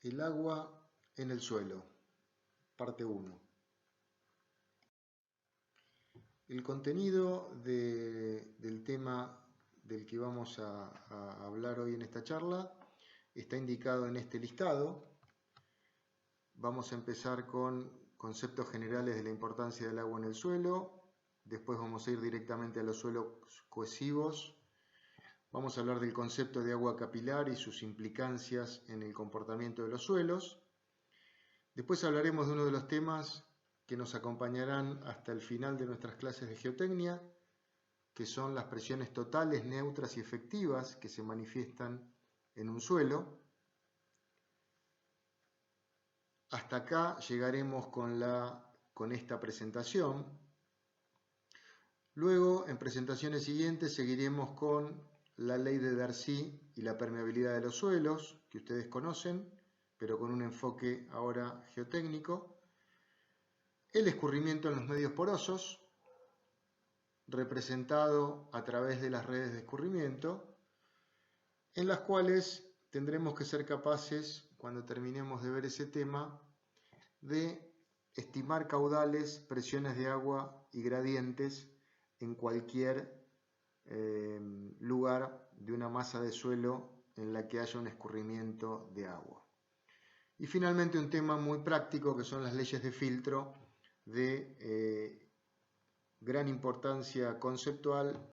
El agua en el suelo, parte 1. El contenido del tema del que vamos a hablar hoy en esta charla está indicado en este listado. Vamos a empezar con conceptos generales de la importancia del agua en el suelo. Después vamos a ir directamente a los suelos cohesivos. Vamos a hablar del concepto de agua capilar y sus implicancias en el comportamiento de los suelos. Después hablaremos de uno de los temas que nos acompañarán hasta el final de nuestras clases de geotecnia, que son las presiones totales, neutras y efectivas que se manifiestan en un suelo. Hasta acá llegaremos con esta presentación. Luego, en presentaciones siguientes, seguiremos con la ley de Darcy y la permeabilidad de los suelos, que ustedes conocen, pero con un enfoque ahora geotécnico. El escurrimiento en los medios porosos, representado a través de las redes de escurrimiento, en las cuales tendremos que ser capaces, cuando terminemos de ver ese tema, de estimar caudales, presiones de agua y gradientes en cualquier lugar de una masa de suelo en la que haya un escurrimiento de agua. Y finalmente un tema muy práctico que son las leyes de filtro de gran importancia conceptual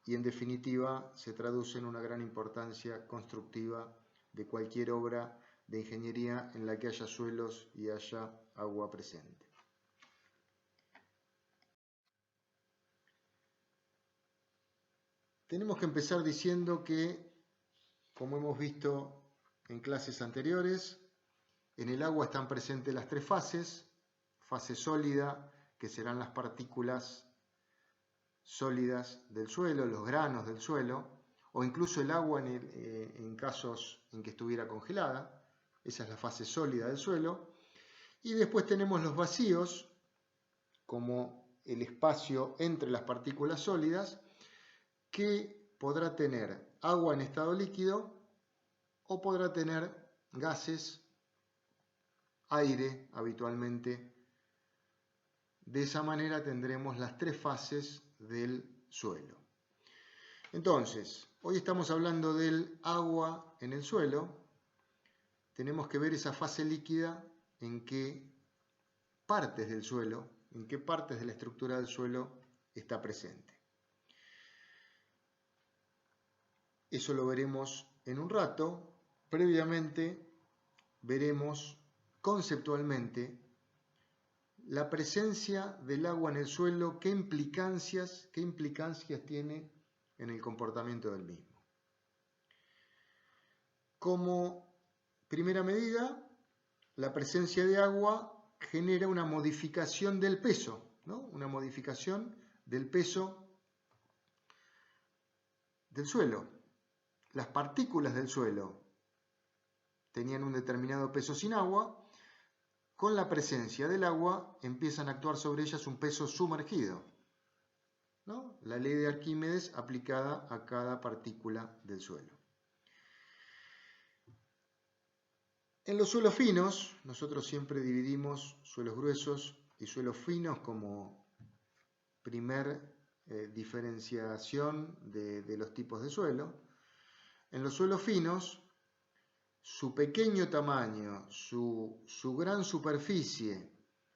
y en definitiva se traduce en una gran importancia constructiva de cualquier obra de ingeniería en la que haya suelos y haya agua presente. Tenemos que empezar diciendo que, como hemos visto en clases anteriores, en el agua están presentes las tres fases: fase sólida, que serán las partículas sólidas del suelo, los granos del suelo, o incluso el agua en casos en que estuviera congelada. Esa es la fase sólida del suelo. Y después tenemos los vacíos, como el espacio entre las partículas sólidas, que podrá tener agua en estado líquido o podrá tener gases, aire habitualmente. De esa manera tendremos las tres fases del suelo. Entonces, hoy estamos hablando del agua en el suelo. Tenemos que ver esa fase líquida, en qué partes del suelo, en qué partes de la estructura del suelo está presente. Eso lo veremos en un rato. Previamente veremos conceptualmente la presencia del agua en el suelo, qué implicancias tiene en el comportamiento del mismo. Como primera medida, la presencia de agua genera una modificación del peso, ¿no? Una modificación del peso del suelo. Las partículas del suelo tenían un determinado peso sin agua. Con la presencia del agua empiezan a actuar sobre ellas un peso sumergido, ¿no? La ley de Arquímedes aplicada a cada partícula del suelo. En los suelos finos, nosotros siempre dividimos suelos gruesos y suelos finos como primer diferenciación de los tipos de suelo. En los suelos finos, su pequeño tamaño, su gran superficie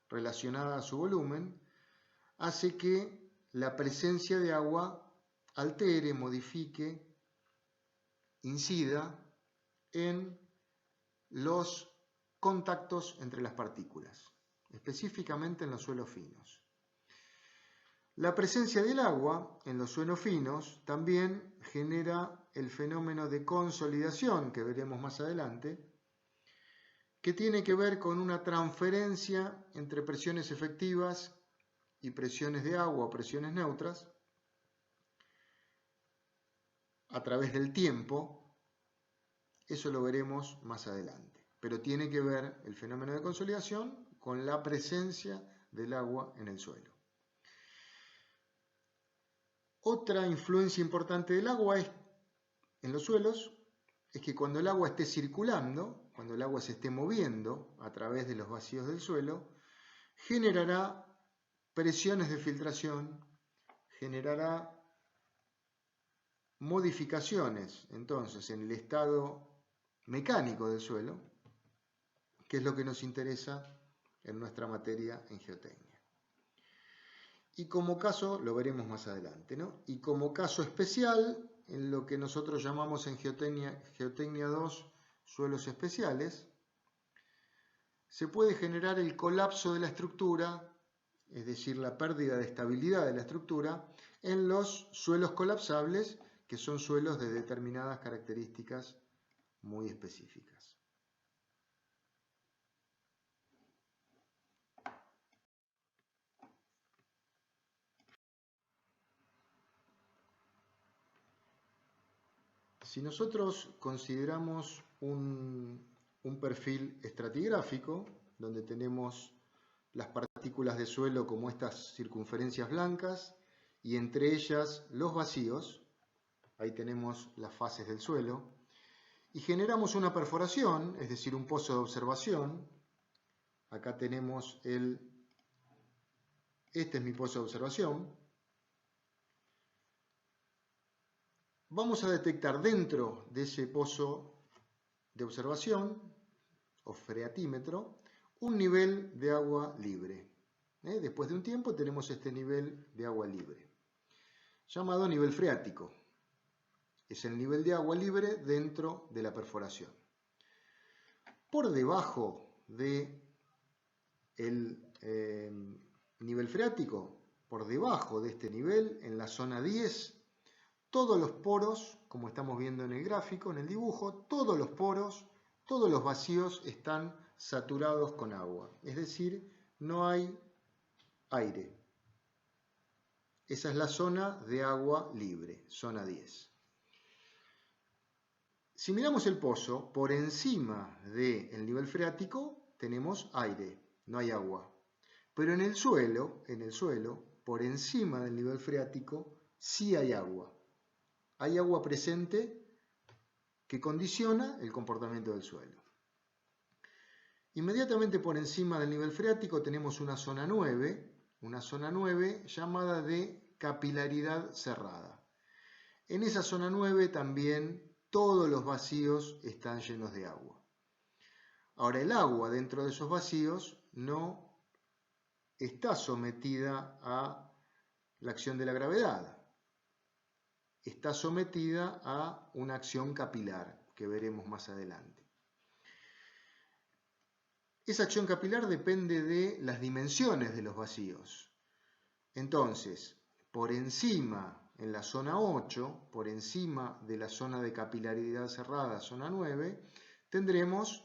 relacionada a su volumen, hace que la presencia de agua altere, modifique, incida en los contactos entre las partículas, específicamente en los suelos finos. La presencia del agua en los suelos finos también genera el fenómeno de consolidación, que veremos más adelante, que tiene que ver con una transferencia entre presiones efectivas y presiones de agua o presiones neutras a través del tiempo. Eso lo veremos más adelante, pero tiene que ver el fenómeno de consolidación con la presencia del agua en el suelo. Otra influencia importante del agua en los suelos es que cuando el agua esté circulando, cuando el agua se esté moviendo a través de los vacíos del suelo, generará presiones de filtración, generará modificaciones entonces en el estado mecánico del suelo, que es lo que nos interesa en nuestra materia en geotecnia. Y como caso, lo veremos más adelante, ¿no? Y como caso especial, en lo que nosotros llamamos en geotecnia 2 suelos especiales, se puede generar el colapso de la estructura, es decir, la pérdida de estabilidad de la estructura, en los suelos colapsables, que son suelos de determinadas características muy específicas. Si nosotros consideramos un perfil estratigráfico, donde tenemos las partículas de suelo como estas circunferencias blancas, y entre ellas los vacíos, ahí tenemos las fases del suelo, y generamos una perforación, es decir, un pozo de observación. Acá tenemos este es mi pozo de observación. Vamos a detectar dentro de ese pozo de observación, o freatímetro, un nivel de agua libre. Después de un tiempo tenemos este nivel de agua libre, llamado nivel freático. Es el nivel de agua libre dentro de la perforación. Por debajo del nivel freático, por debajo de este nivel, en la zona 10, todos los poros, como estamos viendo en el gráfico, en el dibujo, todos los poros, todos los vacíos están saturados con agua. Es decir, no hay aire. Esa es la zona de agua libre, zona 10. Si miramos el pozo, por encima del nivel freático tenemos aire, no hay agua. Pero en el suelo, por encima del nivel freático, sí hay agua. Hay agua presente que condiciona el comportamiento del suelo. Inmediatamente por encima del nivel freático tenemos una zona 9 llamada de capilaridad cerrada. En esa zona 9 también todos los vacíos están llenos de agua. Ahora, el agua dentro de esos vacíos no está sometida a la acción de la gravedad. Está sometida a una acción capilar, que veremos más adelante. Esa acción capilar depende de las dimensiones de los vacíos. Entonces, por encima, en la zona 8, por encima de la zona de capilaridad cerrada, zona 9, tendremos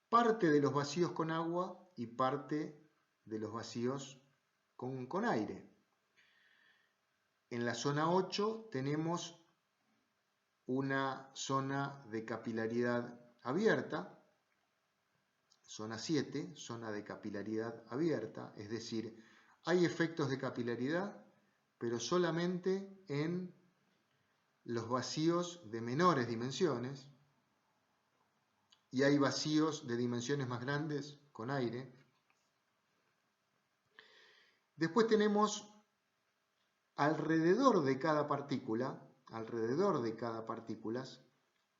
parte de los vacíos con agua y parte de los vacíos con aire. En la zona 8 tenemos una zona de capilaridad abierta, zona 7, zona de capilaridad abierta, es decir, hay efectos de capilaridad, pero solamente en los vacíos de menores dimensiones, y hay vacíos de dimensiones más grandes con aire. Después tenemos alrededor de cada partícula,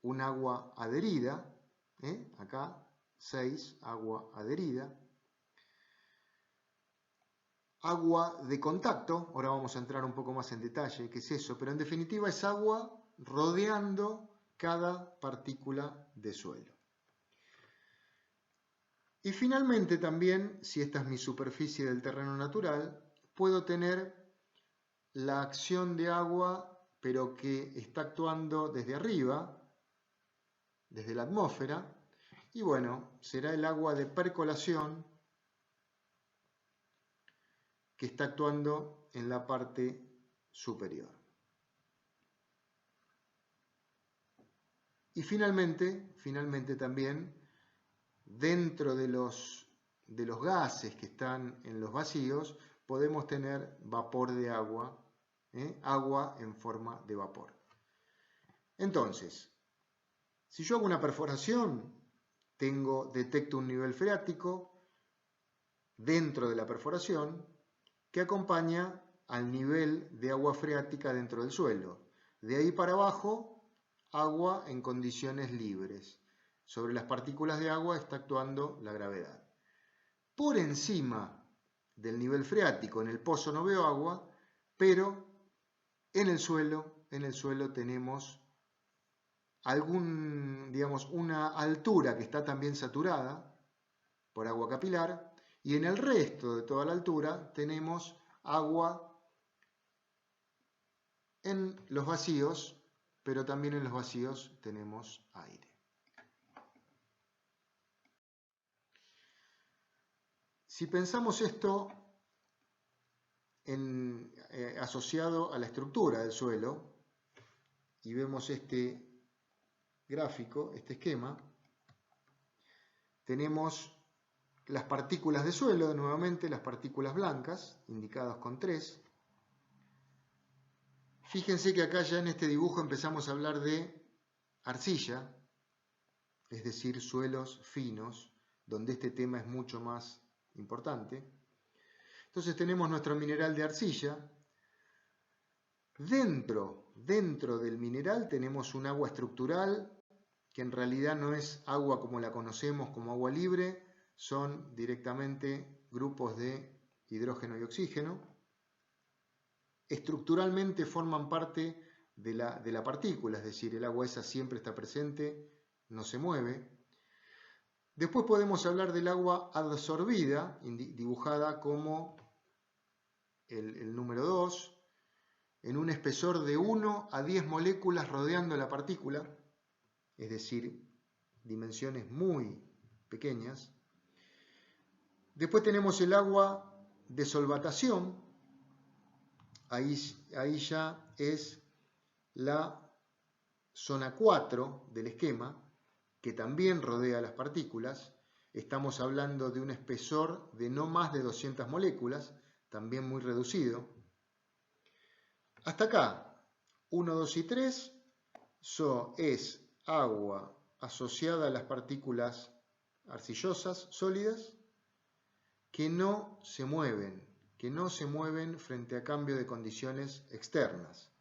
un agua adherida, acá 6, agua adherida, agua de contacto, ahora vamos a entrar un poco más en detalle qué es eso, pero en definitiva es agua rodeando cada partícula de suelo. Y finalmente también, si esta es mi superficie del terreno natural, puedo tener la acción de agua, pero que está actuando desde arriba, desde la atmósfera, y bueno, será el agua de percolación que está actuando en la parte superior. Y finalmente también, dentro de los gases que están en los vacíos, podemos tener vapor de agua, agua en forma de vapor. Entonces, Si yo hago una perforación, detecto un nivel freático dentro de la perforación que acompaña al nivel de agua freática dentro del suelo. De ahí para abajo, agua en condiciones libres. Sobre las partículas de agua está actuando la gravedad. Por encima del nivel freático, en el pozo no veo agua, pero en el suelo tenemos una altura que está también saturada por agua capilar, y en el resto de toda la altura tenemos agua en los vacíos, pero también en los vacíos tenemos aire. Si pensamos esto asociado a la estructura del suelo, y vemos este gráfico, este esquema, tenemos las partículas de suelo, nuevamente las partículas blancas, indicadas con 3. Fíjense que acá ya en este dibujo empezamos a hablar de arcilla, es decir, suelos finos, donde este tema es mucho más importante. Entonces tenemos nuestro mineral de arcilla. Dentro del mineral tenemos un agua estructural, que en realidad no es agua como la conocemos como agua libre, son directamente grupos de hidrógeno y oxígeno. Estructuralmente forman parte de la partícula, es decir, el agua esa siempre está presente, no se mueve. Después podemos hablar del agua adsorbida, dibujada como el número 2, en un espesor de 1 a 10 moléculas rodeando la partícula, es decir, dimensiones muy pequeñas. Después tenemos el agua de solvatación, ahí ya es la zona 4 del esquema, que también rodea las partículas. Estamos hablando de un espesor de no más de 200 moléculas, también muy reducido. Hasta acá, 1, 2 y 3 es agua asociada a las partículas arcillosas sólidas que no se mueven frente a cambio de condiciones externas.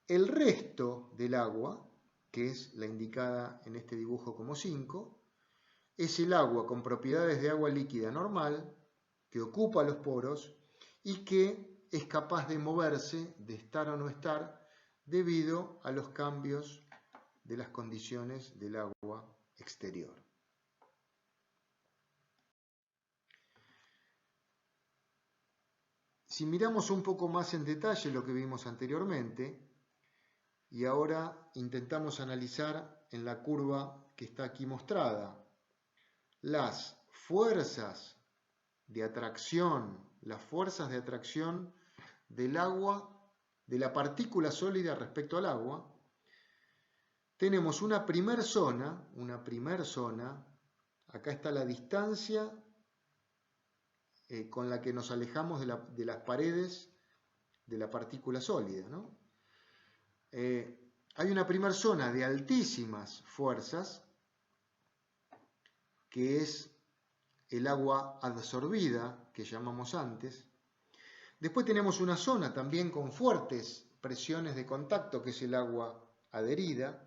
El resto del agua, que es la indicada en este dibujo como 5, es el agua con propiedades de agua líquida normal, que ocupa los poros y que es capaz de moverse, de estar o no estar, debido a los cambios de las condiciones del agua exterior. Si miramos un poco más en detalle lo que vimos anteriormente, y ahora intentamos analizar en la curva que está aquí mostrada las fuerzas de atracción, del agua, de la partícula sólida respecto al agua, tenemos una primer zona, acá está la distancia con la que nos alejamos de las paredes de la partícula sólida, ¿no? Hay una primera zona de altísimas fuerzas, que es el agua adsorbida, que llamamos antes. Después tenemos una zona también con fuertes presiones de contacto, que es el agua adherida,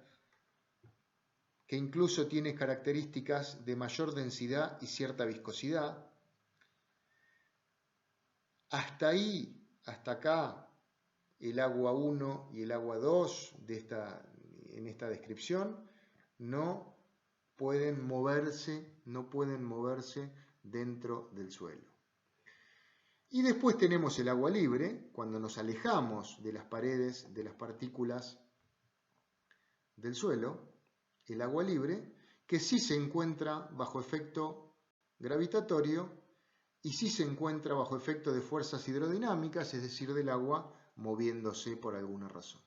que incluso tiene características de mayor densidad y cierta viscosidad. Hasta ahí, hasta acá, el agua 1 y el agua 2 en esta descripción no pueden moverse dentro del suelo. Y después tenemos el agua libre, cuando nos alejamos de las paredes, de las partículas del suelo, el agua libre, que sí se encuentra bajo efecto gravitatorio y sí se encuentra bajo efecto de fuerzas hidrodinámicas, es decir, del agua moviéndose por alguna razón.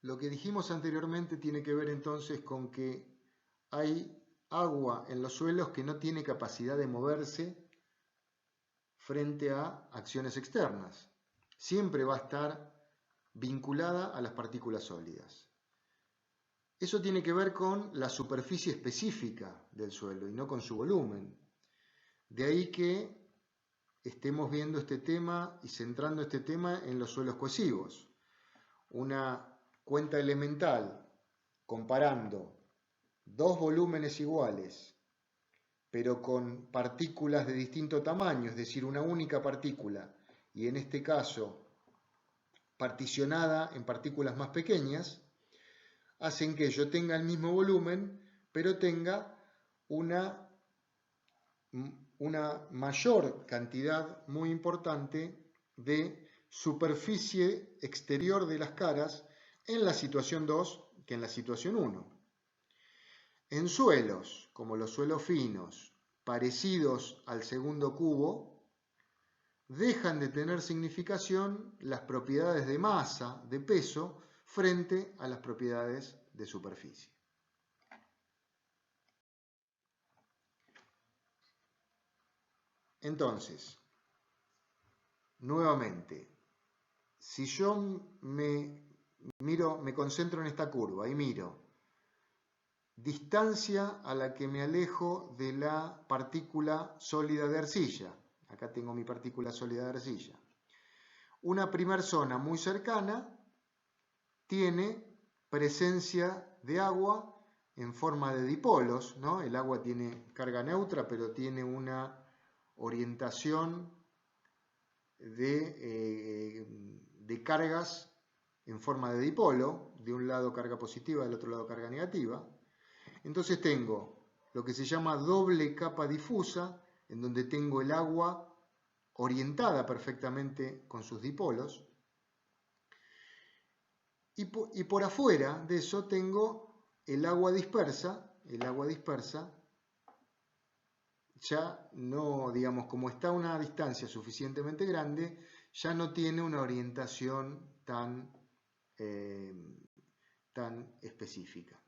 Lo que dijimos anteriormente tiene que ver entonces con que hay agua en los suelos que no tiene capacidad de moverse frente a acciones externas. siempre va a estar vinculada a las partículas sólidas. Eso tiene que ver con la superficie específica del suelo y no con su volumen. De ahí que estemos viendo este tema y centrando este tema en los suelos cohesivos. Una cuenta elemental comparando dos volúmenes iguales, pero con partículas de distinto tamaño, es decir, una única partícula, y en este caso particionada en partículas más pequeñas, hacen que yo tenga el mismo volumen, pero tenga una mayor cantidad muy importante de superficie exterior de las caras en la situación 2 que en la situación 1. En suelos, como los suelos finos, parecidos al segundo cubo, dejan de tener significación las propiedades de masa, de peso, frente a las propiedades de superficie. Entonces, nuevamente, si yo me concentro en esta curva y miro distancia a la que me alejo de la partícula sólida de arcilla, acá tengo mi partícula sólida de arcilla, una primer zona muy cercana tiene presencia de agua en forma de dipolos, ¿no? El agua tiene carga neutra, pero tiene una orientación de cargas en forma de dipolo, de un lado carga positiva, del otro lado carga negativa. Entonces tengo lo que se llama doble capa difusa, en donde tengo el agua orientada perfectamente con sus dipolos. Y por afuera de eso tengo el agua dispersa ya no, digamos, como está a una distancia suficientemente grande, ya no tiene una orientación tan específica.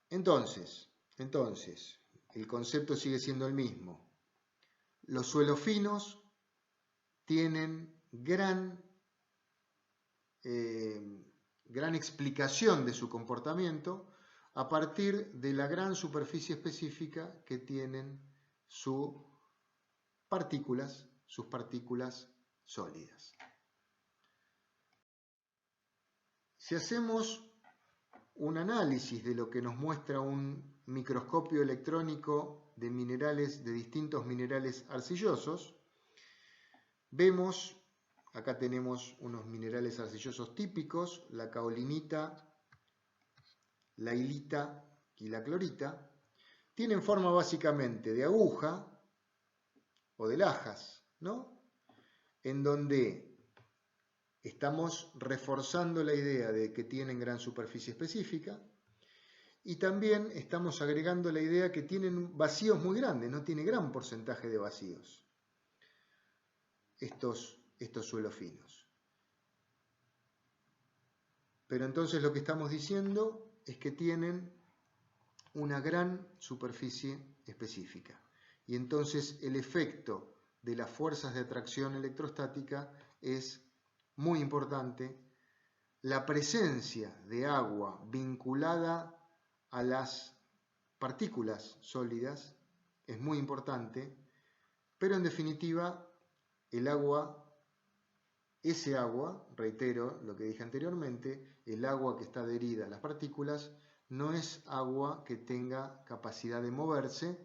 Entonces, el concepto sigue siendo el mismo. Los suelos finos tienen gran explicación de su comportamiento a partir de la gran superficie específica que tienen sus partículas sólidas. Si hacemos un análisis de lo que nos muestra un microscopio electrónico de minerales, de distintos minerales arcillosos, vemos, acá tenemos unos minerales arcillosos típicos, la kaolinita, la hilita y la clorita. Tienen forma básicamente de aguja o de lajas, ¿no? En donde estamos reforzando la idea de que tienen gran superficie específica y también estamos agregando la idea que tienen vacíos muy grandes, no tiene gran porcentaje de vacíos estos suelos finos. Pero entonces lo que estamos diciendo es que tienen una gran superficie específica. Y entonces el efecto de las fuerzas de atracción electrostática es muy importante. La presencia de agua vinculada a las partículas sólidas es muy importante, pero en definitiva el agua, ese agua, reitero lo que dije anteriormente, el agua que está adherida a las partículas no es agua que tenga capacidad de moverse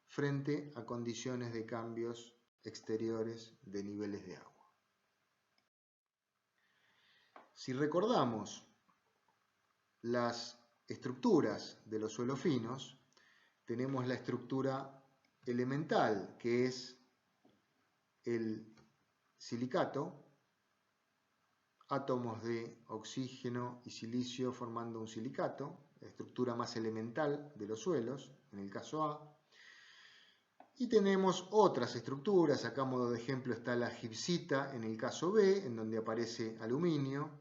frente a condiciones de cambios exteriores de niveles de agua. Si recordamos las estructuras de los suelos finos, tenemos la estructura elemental, que es el silicato, átomos de oxígeno y silicio formando un silicato, la estructura más elemental de los suelos, en el caso A. Y tenemos otras estructuras, acá a modo de ejemplo está la gipsita en el caso B, en donde aparece aluminio,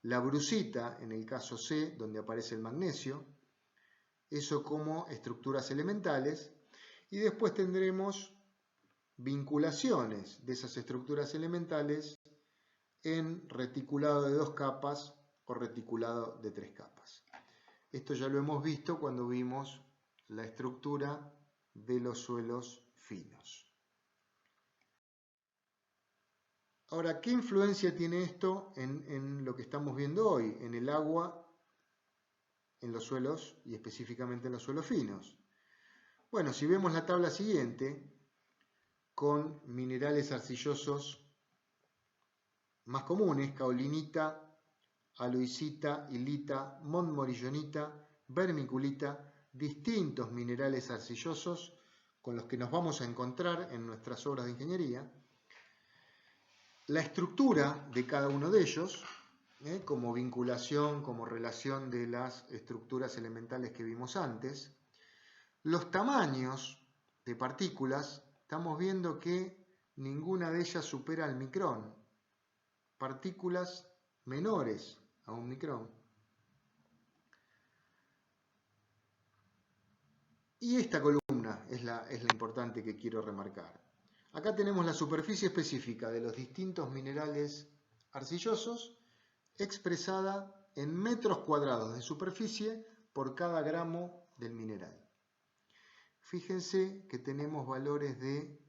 la brucita en el caso C, donde aparece el magnesio, eso como estructuras elementales, y después tendremos vinculaciones de esas estructuras elementales en reticulado de 2 capas o reticulado de 3 capas. Esto ya lo hemos visto cuando vimos la estructura de los suelos finos. Ahora, ¿qué influencia tiene esto en lo que estamos viendo hoy, en el agua, en los suelos y específicamente en los suelos finos? Bueno, si vemos la tabla siguiente, con minerales arcillosos más comunes, caolinita, aloisita, ilita, montmorillonita, vermiculita, distintos minerales arcillosos con los que nos vamos a encontrar en nuestras obras de ingeniería. La estructura de cada uno de ellos, como vinculación, como relación de las estructuras elementales que vimos antes. Los tamaños de partículas, estamos viendo que ninguna de ellas supera el micrón. Partículas menores a un micrón. Y esta columna es la importante que quiero remarcar. Acá tenemos la superficie específica de los distintos minerales arcillosos expresada en metros cuadrados de superficie por cada gramo del mineral. Fíjense que tenemos valores de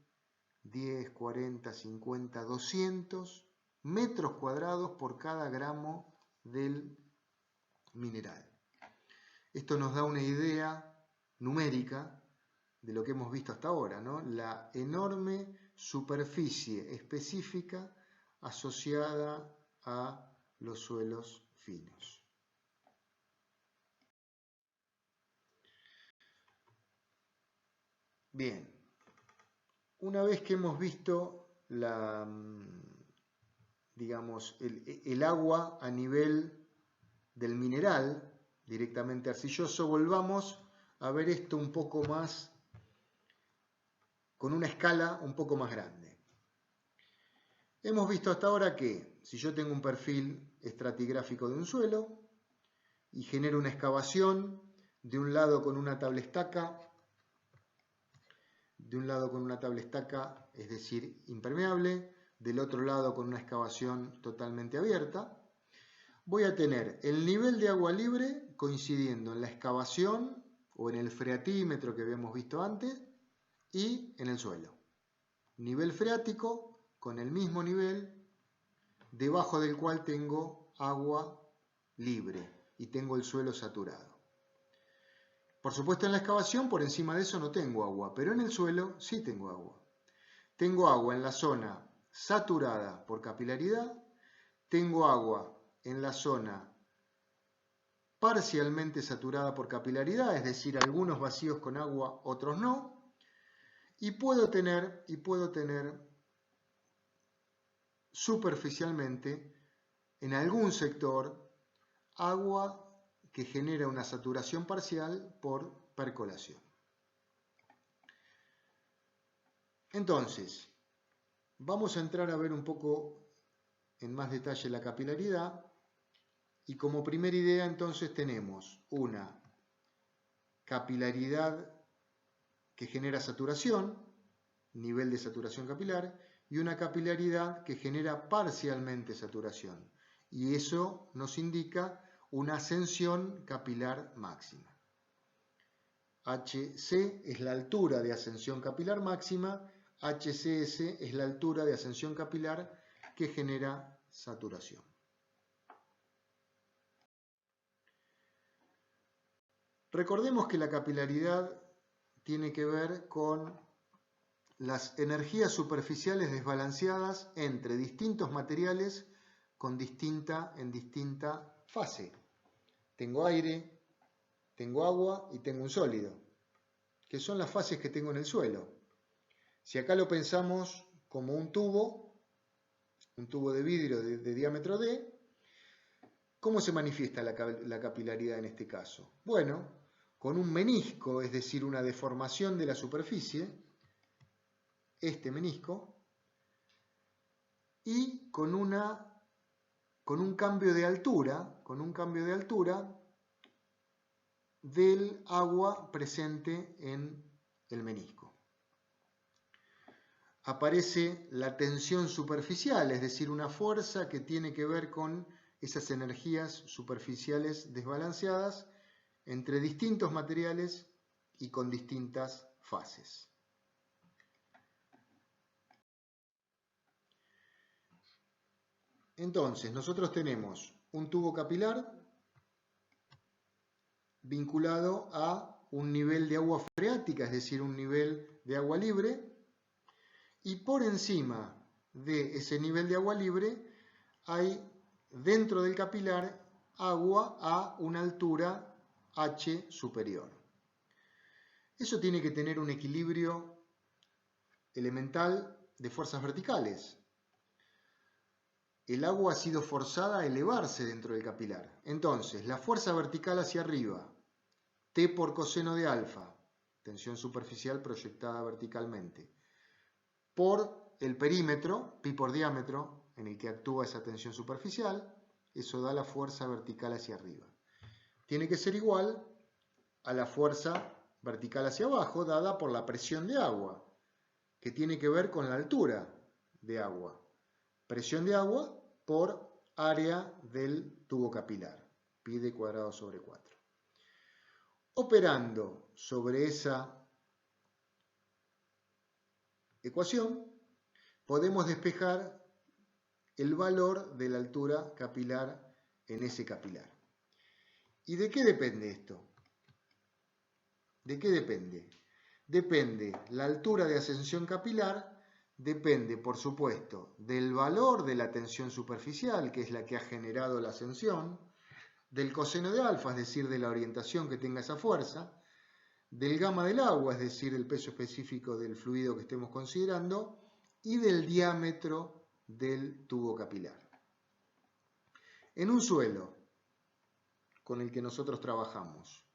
10, 40, 50, 200 metros cuadrados por cada gramo del mineral. Esto nos da una idea numérica de lo que hemos visto hasta ahora, ¿no? La enorme superficie específica asociada a los suelos finos. Bien, una vez que hemos visto el agua a nivel del mineral, directamente arcilloso, volvamos a ver esto un poco más, con una escala un poco más grande. Hemos visto hasta ahora que si yo tengo un perfil estratigráfico de un suelo y genero una excavación de un lado con una tablestaca, es decir, impermeable, del otro lado con una excavación totalmente abierta, voy a tener el nivel de agua libre coincidiendo en la excavación o en el freatímetro que habíamos visto antes y en el suelo. Nivel freático con el mismo nivel debajo del cual tengo agua libre y tengo el suelo saturado. Por supuesto en la excavación por encima de eso no tengo agua, pero en el suelo sí tengo agua. Tengo agua en la zona saturada por capilaridad, tengo agua en la zona parcialmente saturada por capilaridad, es decir, algunos vacíos con agua, otros no, y puedo tener superficialmente en algún sector agua que genera una saturación parcial por percolación. Entonces, vamos a entrar a ver un poco en más detalle la capilaridad y como primera idea entonces tenemos una capilaridad que genera saturación, nivel de saturación capilar, y una capilaridad que genera parcialmente saturación. Y eso nos indica una ascensión capilar máxima. HC es la altura de ascensión capilar máxima, HCS es la altura de ascensión capilar que genera saturación. Recordemos que la capilaridad tiene que ver con las energías superficiales desbalanceadas entre distintos materiales en distinta fase. Tengo aire, tengo agua y tengo un sólido, que son las fases que tengo en el suelo. Si acá lo pensamos como un tubo de vidrio de diámetro D, ¿cómo se manifiesta la capilaridad en este caso? Bueno, con un menisco, es decir, una deformación de la superficie, este menisco, y con un cambio de altura, del agua presente en el menisco. aparece la tensión superficial, es decir, una fuerza que tiene que ver con esas energías superficiales desbalanceadas entre distintos materiales y con distintas fases. Entonces, nosotros tenemos un tubo capilar vinculado a un nivel de agua freática, es decir, un nivel de agua libre, y por encima de ese nivel de agua libre hay dentro del capilar agua a una altura H superior. Eso tiene que tener un equilibrio elemental de fuerzas verticales. El agua ha sido forzada a elevarse dentro del capilar. Entonces, la fuerza vertical hacia arriba, T por coseno de alfa, tensión superficial proyectada verticalmente, por el perímetro, pi por diámetro, en el que actúa esa tensión superficial, eso da la fuerza vertical hacia arriba. Tiene que ser igual a la fuerza vertical hacia abajo, dada por la presión de agua, que tiene que ver con la altura de agua. Presión de agua por área del tubo capilar, pi d cuadrado sobre 4. Operando sobre esa ecuación, podemos despejar el valor de la altura capilar en ese capilar. ¿Y de qué depende esto? ¿De qué depende? Depende la altura de ascensión capilar, depende, por supuesto, del valor de la tensión superficial, que es la que ha generado la ascensión, del coseno de alfa, es decir, de la orientación que tenga esa fuerza, del gamma del agua, es decir, el peso específico del fluido que estemos considerando, y del diámetro del tubo capilar. En un suelo con el que nosotros trabajamos,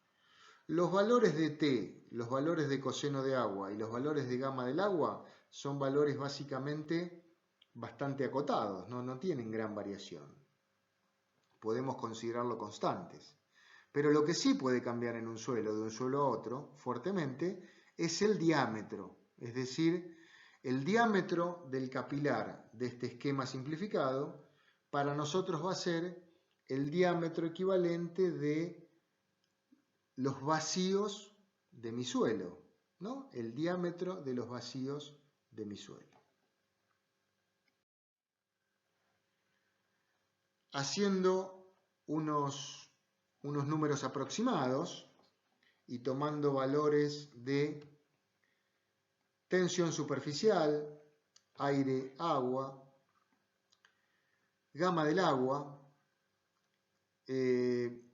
los valores de T, los valores de coseno de agua y los valores de gamma del agua son valores básicamente bastante acotados, no tienen gran variación. Podemos considerarlo constantes. Pero lo que sí puede cambiar en un suelo, de un suelo a otro, fuertemente, es el diámetro. Es decir, el diámetro del capilar de este esquema simplificado, para nosotros va a ser el diámetro equivalente de los vacíos de mi suelo, ¿no? El diámetro de los vacíos de mi suelo. Haciendo unos números aproximados y tomando valores de tensión superficial, aire, agua, gamma del agua,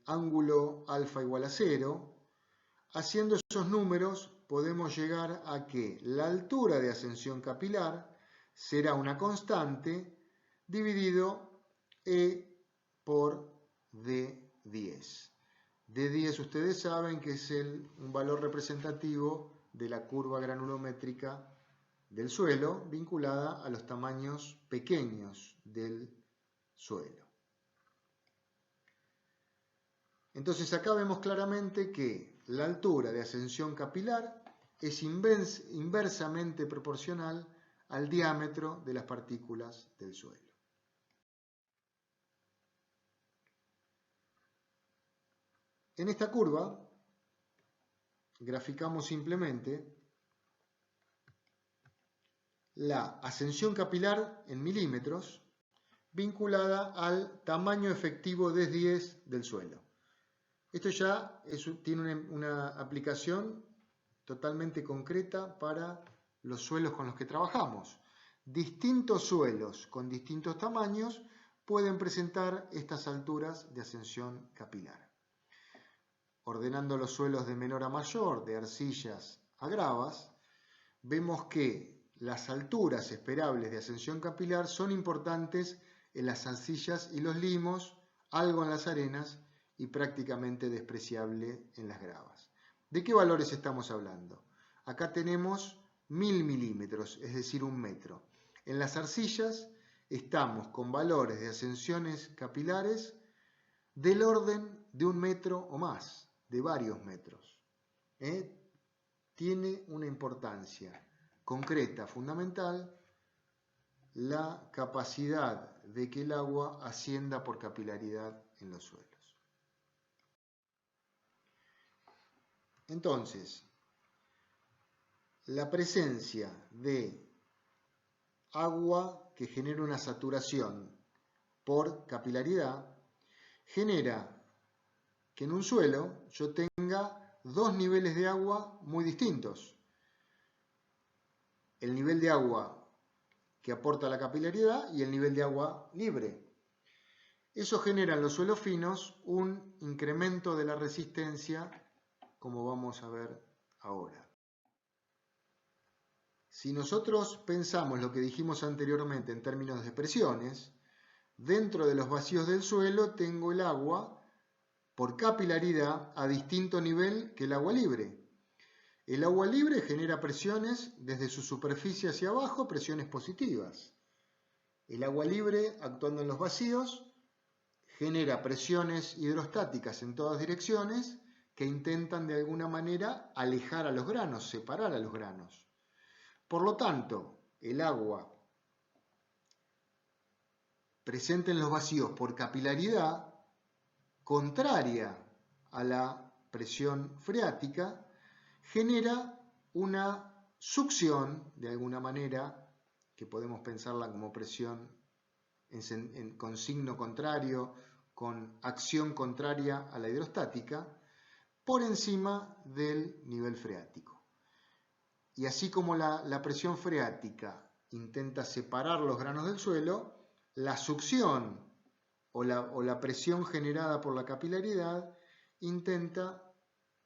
ángulo alfa igual a 0, haciendo esos números podemos llegar a que la altura de ascensión capilar será una constante dividido E por D10. D10 ustedes saben que es un valor representativo de la curva granulométrica del suelo vinculada a los tamaños pequeños del suelo. Entonces acá vemos claramente que la altura de ascensión capilar es inversamente proporcional al diámetro de las partículas del suelo. En esta curva graficamos simplemente la ascensión capilar en milímetros vinculada al tamaño efectivo de 10 del suelo. Esto ya tiene una aplicación totalmente concreta para los suelos con los que trabajamos. Distintos suelos con distintos tamaños pueden presentar estas alturas de ascensión capilar. Ordenando los suelos de menor a mayor, de arcillas a gravas, vemos que las alturas esperables de ascensión capilar son importantes en las arcillas y los limos, algo en las arenas y prácticamente despreciable en las gravas. ¿De qué valores estamos hablando? Acá tenemos 1000 milímetros, es decir, 1 metro. En las arcillas estamos con valores de ascensiones capilares del orden de 1 metro o más, de varios metros. Tiene una importancia concreta, fundamental, la capacidad de que el agua ascienda por capilaridad en los suelos. Entonces, la presencia de agua que genera una saturación por capilaridad genera que en un suelo yo tenga dos niveles de agua muy distintos. El nivel de agua que aporta la capilaridad y el nivel de agua libre. Eso genera en los suelos finos un incremento de la resistencia, como vamos a ver ahora. Si nosotros pensamos lo que dijimos anteriormente en términos de presiones, dentro de los vacíos del suelo tengo el agua por capilaridad a distinto nivel que el agua libre. El agua libre genera presiones desde su superficie hacia abajo, presiones positivas. El agua libre, actuando en los vacíos, genera presiones hidrostáticas en todas direcciones que intentan de alguna manera alejar a los granos, separar a los granos. Por lo tanto, el agua presente en los vacíos por capilaridad, contraria a la presión freática, genera una succión, de alguna manera, que podemos pensarla como presión con signo contrario, con acción contraria a la hidrostática, por encima del nivel freático. Y así como la presión freática intenta separar los granos del suelo, la succión o la presión generada por la capilaridad intenta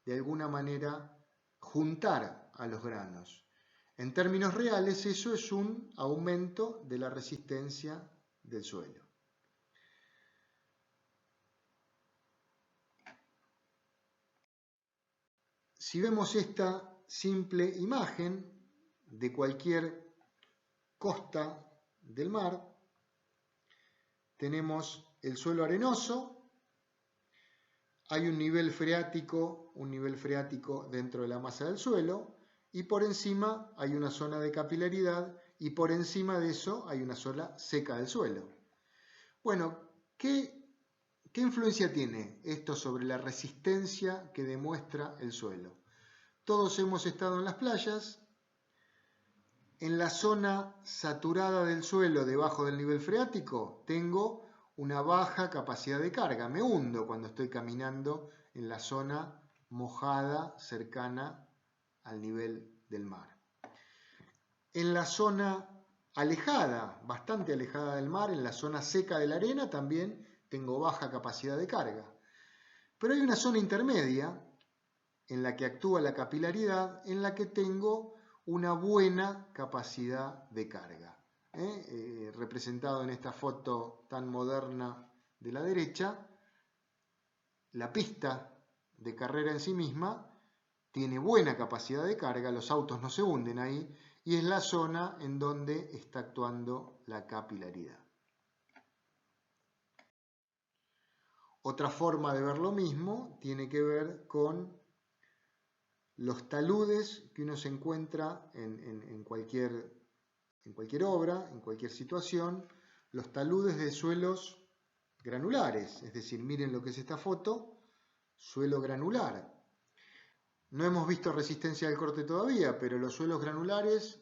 de alguna manera juntar a los granos. En términos reales, eso es un aumento de la resistencia del suelo. Si vemos esta simple imagen de cualquier costa del mar, tenemos el suelo arenoso, hay un nivel freático dentro de la masa del suelo, y por encima hay una zona de capilaridad, y por encima de eso hay una zona seca del suelo. Bueno, ¿qué influencia tiene esto sobre la resistencia que demuestra el suelo? Todos hemos estado en las playas. En la zona saturada del suelo, debajo del nivel freático, tengo una baja capacidad de carga. Me hundo cuando estoy caminando en la zona mojada, cercana al nivel del mar. En la zona alejada, bastante alejada del mar, en la zona seca de la arena, también tengo baja capacidad de carga. Pero hay una zona intermedia en la que actúa la capilaridad, en la que tengo una buena capacidad de carga. Representado en esta foto tan moderna de la derecha, la pista de carrera en sí misma tiene buena capacidad de carga, los autos no se hunden ahí, y es la zona en donde está actuando la capilaridad. Otra forma de ver lo mismo tiene que ver con los taludes que uno se encuentra en cualquier obra, en cualquier situación, los taludes de suelos granulares, es decir, miren lo que es esta foto, suelo granular. No hemos visto resistencia al corte todavía, pero los suelos granulares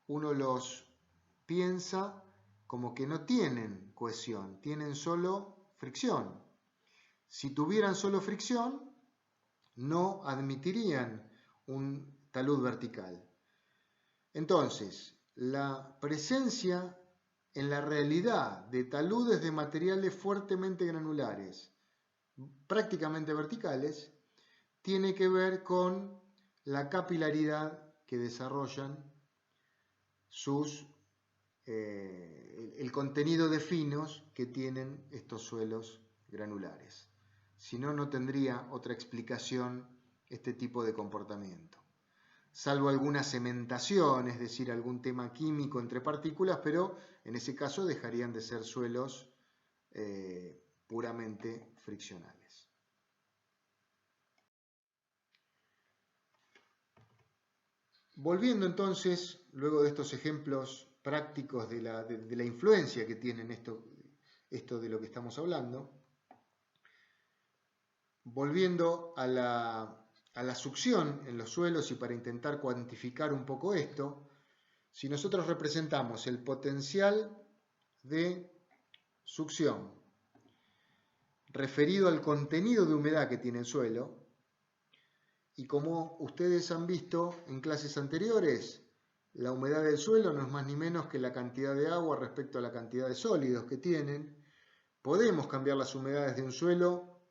uno los piensa como que no tienen cohesión, tienen solo fricción. Si tuvieran solo fricción, no admitirían un talud vertical. Entonces, la presencia en la realidad de taludes de materiales fuertemente granulares, prácticamente verticales, tiene que ver con la capilaridad que desarrollan el contenido de finos que tienen estos suelos granulares. Si no, no tendría otra explicación este tipo de comportamiento. Salvo alguna cementación, es decir, algún tema químico entre partículas, pero en ese caso dejarían de ser suelos puramente friccionales. Volviendo entonces, luego de estos ejemplos prácticos de la influencia que tienen esto de lo que estamos hablando, volviendo a la succión en los suelos y para intentar cuantificar un poco esto, si nosotros representamos el potencial de succión referido al contenido de humedad que tiene el suelo, y como ustedes han visto en clases anteriores, la humedad del suelo no es más ni menos que la cantidad de agua respecto a la cantidad de sólidos que tienen. Podemos cambiar las humedades de un suelo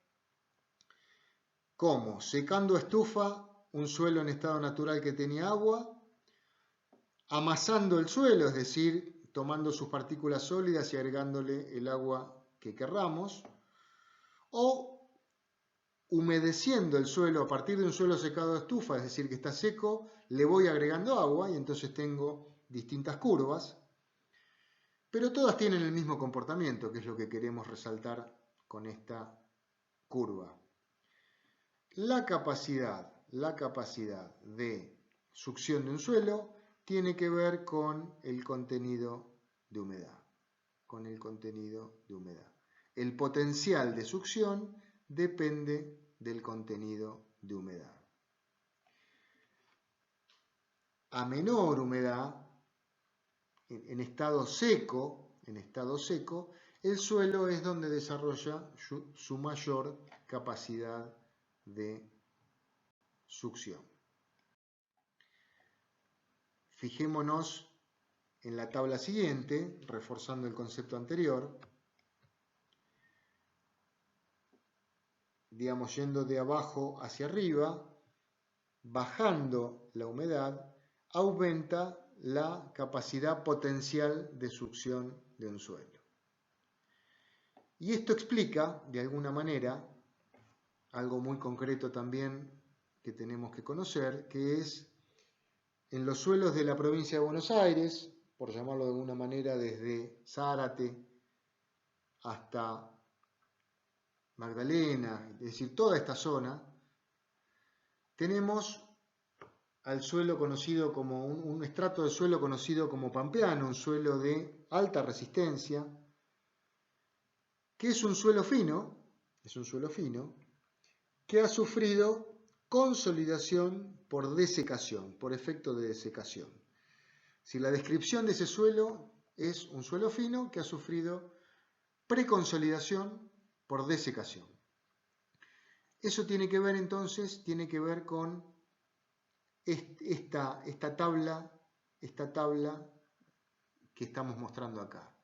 como secando a estufa un suelo en estado natural que tenía agua, amasando el suelo, es decir, tomando sus partículas sólidas y agregándole el agua que querramos, o humedeciendo el suelo a partir de un suelo secado a estufa, es decir, que está seco, le voy agregando agua y entonces tengo distintas curvas, pero todas tienen el mismo comportamiento, que es lo que queremos resaltar con esta curva. La capacidad de succión de un suelo tiene que ver con el contenido de humedad. El potencial de succión depende del contenido de humedad. A menor humedad, en estado seco, el suelo es donde desarrolla su mayor capacidad de succión. Fijémonos en la tabla siguiente, reforzando el concepto anterior. Digamos, yendo de abajo hacia arriba, bajando la humedad, aumenta la capacidad potencial de succión de un suelo. Y esto explica, de alguna manera, algo muy concreto también que tenemos que conocer, que es en los suelos de la provincia de Buenos Aires, por llamarlo de alguna manera desde Zárate hasta Magdalena, es decir, toda esta zona, tenemos al suelo conocido como un estrato de suelo conocido como pampeano, un suelo de alta resistencia, que es un suelo fino, que ha sufrido consolidación por desecación, por efecto de desecación. Si la descripción de ese suelo es un suelo fino que ha sufrido preconsolidación por desecación. Eso tiene que ver entonces, con esta tabla que estamos mostrando acá.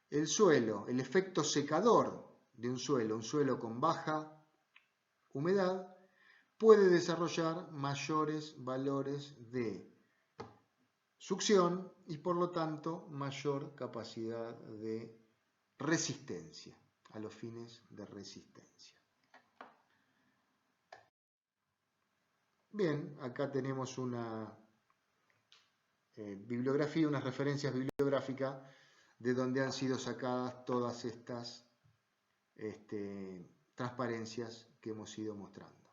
El suelo, el efecto secador de un suelo con baja humedad, puede desarrollar mayores valores de succión y por lo tanto mayor capacidad de resistencia, a los fines de resistencia. Bien, acá tenemos una bibliografía, unas referencias bibliográficas de donde han sido sacadas todas estas transparencias que hemos ido mostrando.